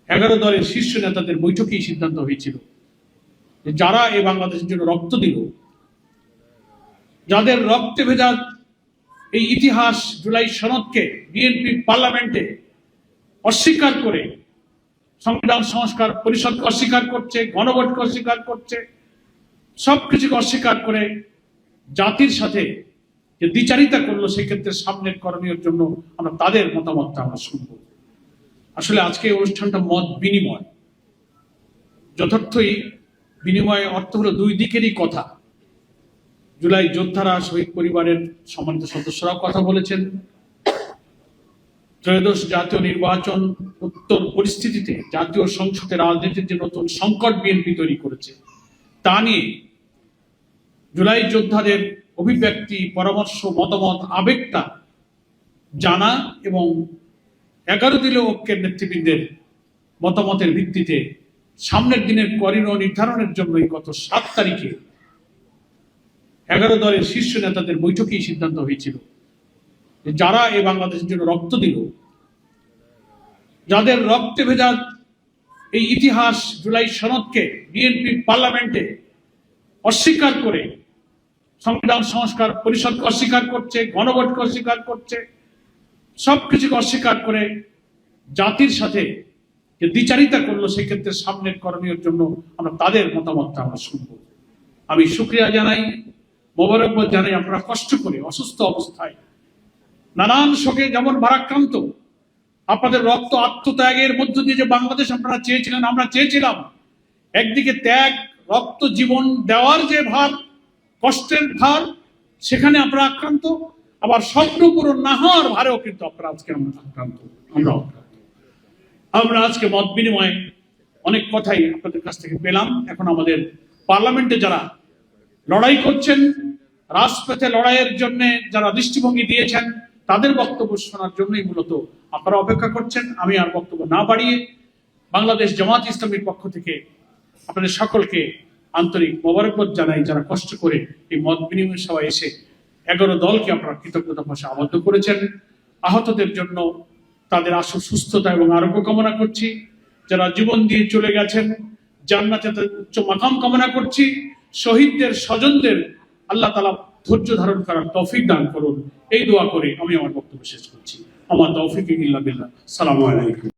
11 দলের শীর্ষ নেতাদের বৈঠকেই সিদ্ধান্ত হয়েছিল যে যারা এই বাংলাদেশের জন্য রক্ত দিল, যাদের রক্তে ভেজা এই ইতিহাস জুলাই সনদকে বিএনপি পার্লামেন্টে অস্বীকার করে, সংবিধান সংস্কার পরিষদকে অস্বীকার করছে, গণভোটকে অস্বীকার করছে, সবকিছুকে অস্বীকার করে জাতির সাথে যে দ্বিচারিতা করলো, সেক্ষেত্রে সামনের করণীয়ের জন্য আমরা তাদের মতামতটা আমরা শুনব। আসলে আজকে এই অনুষ্ঠানটা মত বিনিময়, যথার্থই বিনিময়ের অর্থ হলো দুই দিকেরই কথা। জুলাই যোদ্ধারা, শহীদ পরিবারের সম্মানিত সদস্যরাও কথা বলেছেন। ত্রয়োদশ জাতীয় নির্বাচন উত্তর পরিস্থিতিতে জাতীয় সংসদে রাজনীতির যে নতুন সংকট বিএনপি তৈরি করেছে, তা নিয়ে জুলাই যোদ্ধাদের অভিব্যক্তি, পরামর্শ, মতামত, আবেগটা জানা এবং 11 দলীয় ঐক্যের নেতৃবৃন্দের মতামতের ভিত্তিতে সামনের দিনের করিডোর নির্ধারণের জন্য গত 7 তারিখে 11 দলের শীর্ষ নেতাদের বৈঠকেই সিদ্ধান্ত হয়েছিল যে যারা এই বাংলাদেশের জন্য রক্ত দিল, যাদের রক্তে ভেজা এই ইতিহাস জুলাই সনদকে বিএনপি পার্লামেন্টে অস্বীকার করে, সংবিধান সংস্কার পরিষদকে অস্বীকার করছে, গণভোটকে অস্বীকার করছে, সবকিছুকে অস্বীকার করে জাতির সাথে যে দ্বিচারিতা করলো, সেক্ষেত্রে সামনের করণীয়ের জন্য আমরা তাদের মতামতটা আমরা শুনব। আমি শুকরিয়া জানাই, মোবারকবাদ জানাই। আপনারা কষ্ট করে অসুস্থ অবস্থায় নানান শোকে যেমন ভারাক্রান্ত, আপনাদের রক্ত আত্মত্যাগের মধ্য দিয়ে যে বাংলাদেশ আপনারা চেয়েছিলেন, আমরা চেয়েছিলাম, একদিকে ত্যাগ, রক্ত, জীবন দেওয়ার যে ভার, কষ্টের ভার, সেখানে আপনারা আক্রান্ত, আবার স্বপ্ন পূরণ না হওয়ার ভারেও কিন্তু আপনারা আজকে আক্রান্ত। আমরা আজকে মত বিনিময়ে অনেক কথাই আপনাদের কাছ থেকে পেলাম। এখন আমাদের পার্লামেন্টে যারা লড়াই করছেন, রাজপথে লড়াইয়ের জন্য যারা দৃষ্টিভঙ্গি দিয়েছেন, তাদের বক্তব্য শোনার জন্যই মূলত আপনারা অপেক্ষা করছেন। আমি আর বক্তব্য না বাড়িয়ে বাংলাদেশ জামাত ইসলামীর পক্ষ থেকে আপনাদের সকলকে আন্তরিক মোবারকবাদ জানাই, যারা কষ্ট করে এই মত বিনিময় সভায় এসে 11 দলকে আপনারা কৃতজ্ঞতা ভাষা আবদ্ধ করেছেন। আহতদের জন্য তাদের আশু সুস্থতা এবং আরোগ্য কামনা করছি। যারা জীবন দিয়ে চলে গেছেন, জান্নাতে উচ্চ মাকাম কামনা করছি। শহীদদের স্বজনদের আল্লাহ তাআলা ধৈর্য ধারণ করার তৌফিক দান করুন, এই দোয়া করে আমি আমার বক্তব্য শেষ করছি। আমার তৌফিক ইল্লা বিল্লাহ। আসসালামু আলাইকুম।